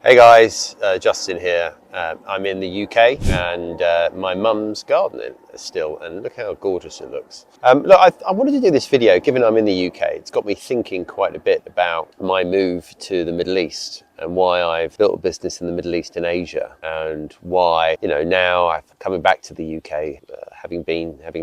Hey guys, Justin here. I'm in the UK and my mum's gardening still, and look how gorgeous it looks. Look, I wanted to do this video given I'm in the UK. It's got me thinking quite a bit about my move to the Middle East and why I've built a business in the Middle East and Asia, and why, now I'm coming back to the UK, having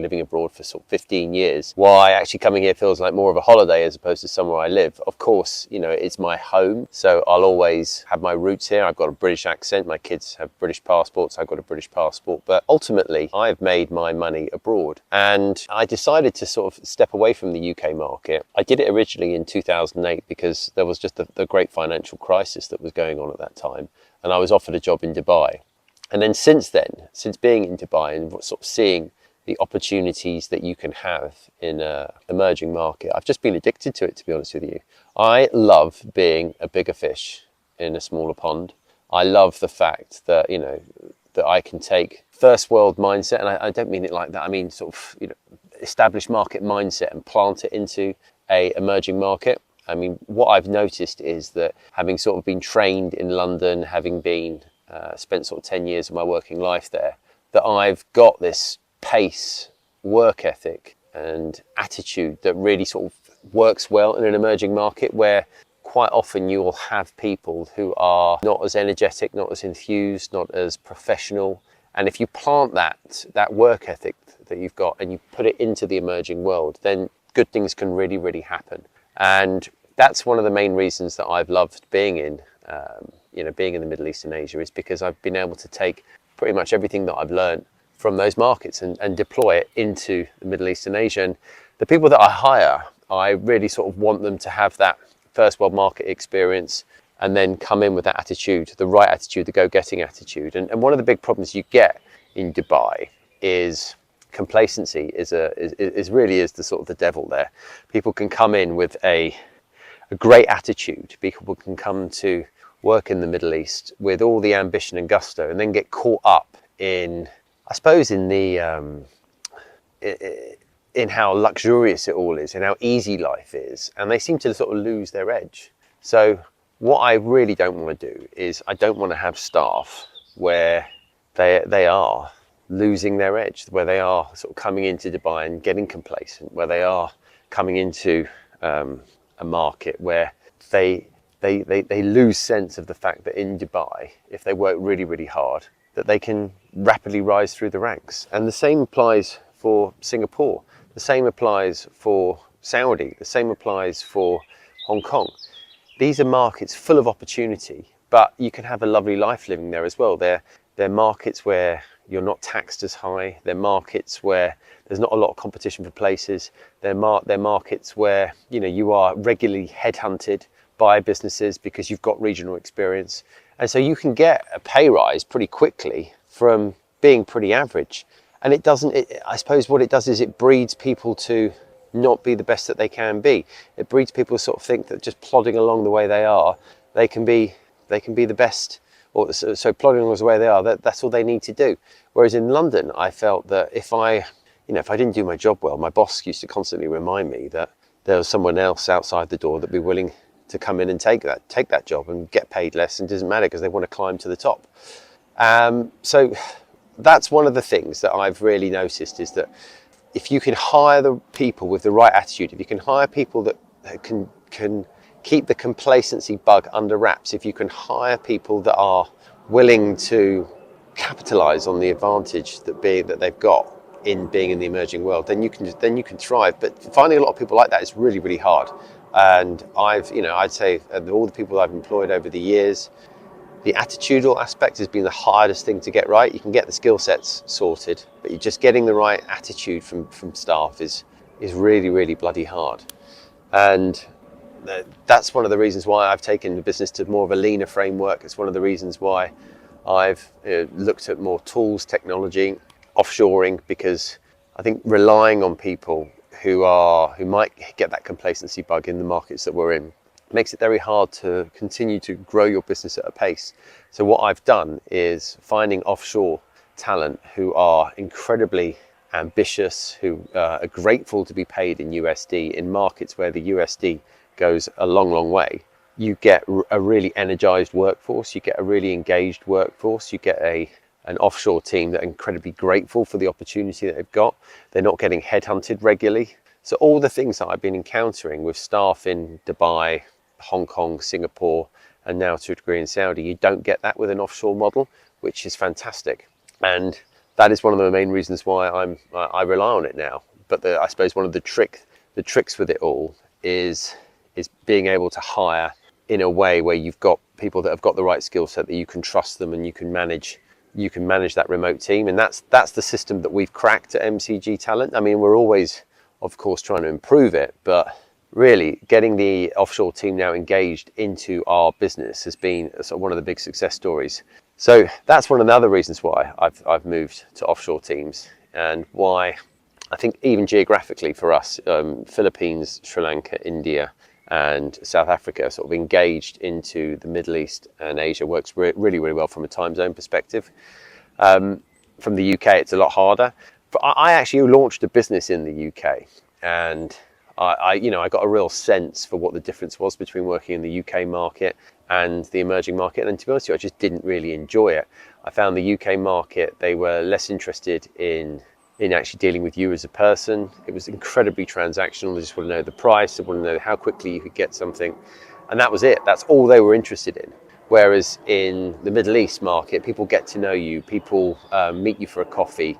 living abroad for sort of 15 years, why actually coming here feels like more of a holiday as opposed to somewhere I live. Of course, it's my home, so I'll always have my roots here. I've got a British accent. My kids have British passports. I've got a British passport, but ultimately I've made my money abroad, and I decided to sort of step away from the UK market. I did it originally in 2008 because there was just the great financial crisis that was going on at that time, and I was offered a job in Dubai. And then since being in Dubai and sort of seeing the opportunities that you can have in an emerging market, I've just been addicted to it, to be honest with you. I love being a bigger fish in a smaller pond. I love the fact that, that I can take first world mindset, and I don't mean it like that. I mean sort of, established market mindset and plant it into a emerging market. I mean, what I've noticed is that having sort of been trained in London, having been spent sort of 10 years of my working life there, that I've got this pace, work ethic and attitude that really sort of works well in an emerging market, where quite often you will have people who are not as energetic, not as enthused, not as professional. And if you plant that work ethic that you've got and you put it into the emerging world, then good things can really, really happen. And that's one of the main reasons that I've loved being in the Middle East and Asia, is because I've been able to take pretty much everything that I've learned from those markets and deploy it into the Middle East and Asia. And the people that I hire, I really sort of want them to have that first world market experience and then come in with that attitude, the right attitude, the go-getting attitude. And one of the big problems you get in Dubai is complacency is really the sort of the devil there. People can come in with a great attitude. People can come to work in the Middle East with all the ambition and gusto, and then get caught up in, I suppose, in how luxurious it all is and how easy life is, and they seem to sort of lose their edge. So what I really don't want to do is I don't want to have staff where they are losing their edge, where they are sort of coming into Dubai and getting complacent, where they are coming into a market where they lose sense of the fact that in Dubai, if they work really, really hard, that they can rapidly rise through the ranks. And the same applies for Singapore. The same applies for Saudi. The same applies for Hong Kong. These are markets full of opportunity, but you can have a lovely life living there as well. They're markets where you're not taxed as high. They're markets where there's not a lot of competition for places. They're markets where you are regularly headhunted by businesses because you've got regional experience, and so you can get a pay rise pretty quickly from being pretty average. And I suppose what it does is it breeds people to not be the best that they can be. It breeds people to sort of think that just plodding along the way they are, they can be the best. Or so plodding along the way they are, that's all they need to do. Whereas in London, I felt that if I didn't do my job well, my boss used to constantly remind me that there was someone else outside the door that'd be willing to come in and take that job and get paid less, and it doesn't matter because they want to climb to the top. So that's one of the things that I've really noticed, is that if you can hire the people with the right attitude, if you can hire people that can keep the complacency bug under wraps, if you can hire people that are willing to capitalize on the advantage that they've got in being in the emerging world, then you can thrive. But finding a lot of people like that is really, really hard. And I'd say of all the people I've employed over the years, the attitudinal aspect has been the hardest thing to get right. You can get the skill sets sorted, but you're just getting the right attitude from staff is really, really bloody hard. And that's one of the reasons why I've taken the business to more of a leaner framework. It's one of the reasons why I've looked at more tools, technology, offshoring, because I think relying on people who might get that complacency bug in the markets that we're in makes it very hard to continue to grow your business at a pace. So what I've done is finding offshore talent who are incredibly ambitious, who are grateful to be paid in USD in markets where the USD goes a long, long way. you get a really energized workforce, you get a really engaged workforce, you get an offshore team that are incredibly grateful for the opportunity that they've got. They're not getting headhunted regularly. So all the things that I've been encountering with staff in Dubai, Hong Kong, Singapore, and now to a degree in Saudi, you don't get that with an offshore model, which is fantastic. And that is one of the main reasons why I rely on it now. But I suppose one of the tricks with it all is being able to hire in a way where you've got people that have got the right skill set, that you can trust them and you can manage that remote team. And that's the system that we've cracked at MCG Talent. I mean, we're always, of course, trying to improve it, but really getting the offshore team now engaged into our business has been sort of one of the big success stories. So that's one of the other reasons why I've moved to offshore teams, and why I think even geographically for us, Philippines, Sri Lanka, India, and South Africa sort of engaged into the Middle East and Asia works really, really well from a time zone perspective. From the UK, it's a lot harder. But I actually launched a business in the UK, and I got a real sense for what the difference was between working in the UK market and the emerging market. And to be honest with you, I just didn't really enjoy it. I found the UK market, they were less interested in actually dealing with you as a person. It was incredibly transactional. They just want to know the price, they want to know how quickly you could get something. And that was it. That's all they were interested in. Whereas in the Middle East market, people get to know you, people meet you for a coffee.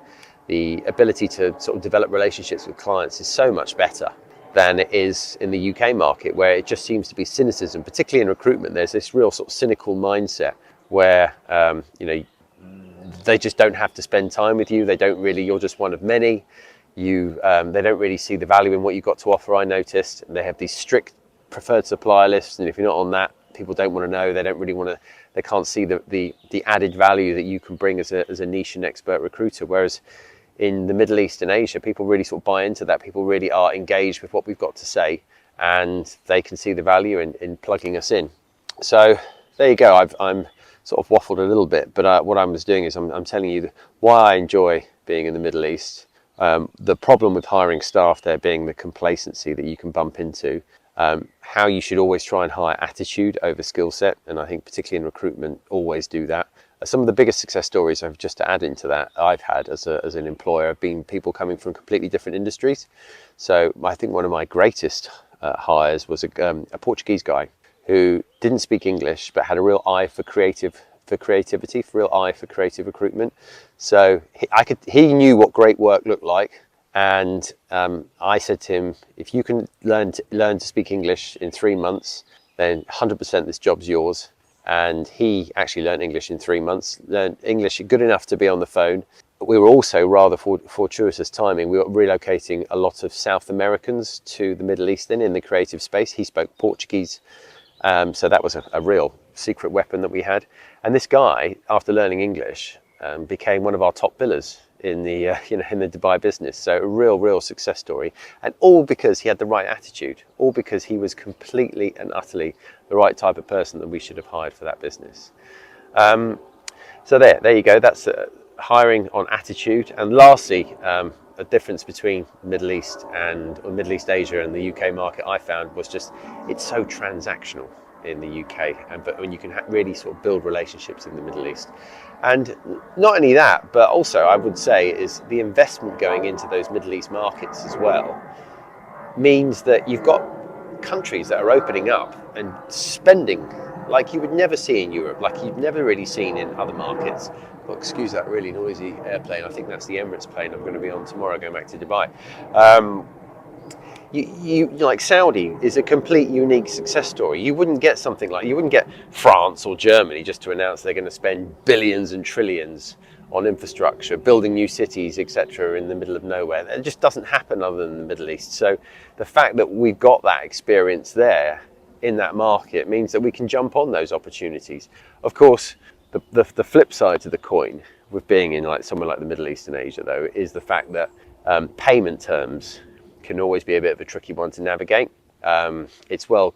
The ability to sort of develop relationships with clients is so much better than it is in the UK market, where it just seems to be cynicism, particularly in recruitment. There's this real sort of cynical mindset where, they just don't have to spend time with you. You're just one of many. They don't really see the value in what you've got to offer, I noticed. And they have these strict preferred supplier lists. And if you're not on that, people don't want to know. They can't see the added value that you can bring as a niche and expert recruiter. Whereas in the Middle East and Asia, people really sort of buy into that. People really are engaged with what we've got to say, and they can see the value in plugging us in. So there you go. I'm sort of waffled a little bit, but what I was doing is I'm telling you why I enjoy being in the Middle East. The problem with hiring staff there being the complacency that you can bump into. How you should always try and hire attitude over skill set, and I think particularly in recruitment, always do that. Some of the biggest success stories, just to add into that, I've had as an employer have been people coming from completely different industries. So I think one of my greatest hires was a Portuguese guy who didn't speak English but had a real eye for creativity, real eye for creative recruitment. So he knew what great work looked like. And I said to him, if you can learn to speak English in 3 months, then 100% this job's yours. And he actually learned English in 3 months, learned English good enough to be on the phone. But we were also rather fortuitous timing. We were relocating a lot of South Americans to the Middle East in the creative space. He spoke Portuguese. So that was a real secret weapon that we had. And this guy, after learning English, became one of our top billers in the Dubai business. So a real success story, and all because he had the right attitude, all because he was completely and utterly the right type of person that we should have hired for that business. So there you go. That's hiring on attitude. And lastly, a difference between Middle East Asia and the UK market I found was just it's so transactional in the UK, but when you can really sort of build relationships in the Middle East. And not only that, but also I would say is the investment going into those Middle East markets as well means that you've got countries that are opening up and spending like you would never see in Europe, like you've never really seen in other markets. Well, excuse that really noisy airplane. I think that's the Emirates plane I'm going to be on tomorrow going back to Dubai. You like Saudi is a complete unique success story. You wouldn't get France or Germany just to announce they're going to spend billions and trillions on infrastructure, building new cities, etc. in the middle of nowhere. It just doesn't happen other than the Middle East. So the fact that we've got that experience there in that market means that we can jump on those opportunities. Of course, the flip side to the coin with being in like somewhere like the Middle East and Asia though is the fact that payment terms can always be a bit of a tricky one to navigate. It's well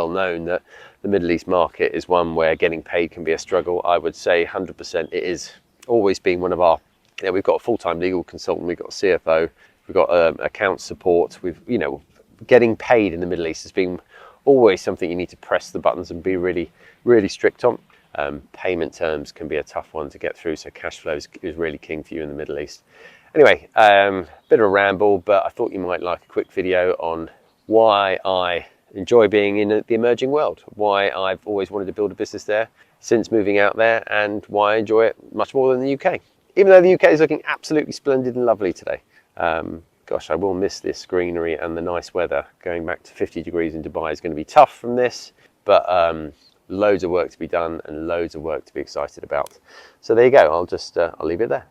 known that the Middle East market is one where getting paid can be a struggle. I would say 100% it is always been one of our, we've got a full-time legal consultant, we've got a CFO, we've got account support. Getting paid in the Middle East has been always something you need to press the buttons and be really, really strict on. Payment terms can be a tough one to get through, so cash flow is really king for you in the Middle East. Anyway, bit of a ramble, but I thought you might like a quick video on why I enjoy being in the emerging world, why I've always wanted to build a business there since moving out there, and why I enjoy it much more than the UK. Even though the UK is looking absolutely splendid and lovely today. Gosh, I will miss this greenery and the nice weather. Going back to 50 degrees in Dubai is going to be tough from this, but loads of work to be done and loads of work to be excited about. So there you go, I'll leave it there.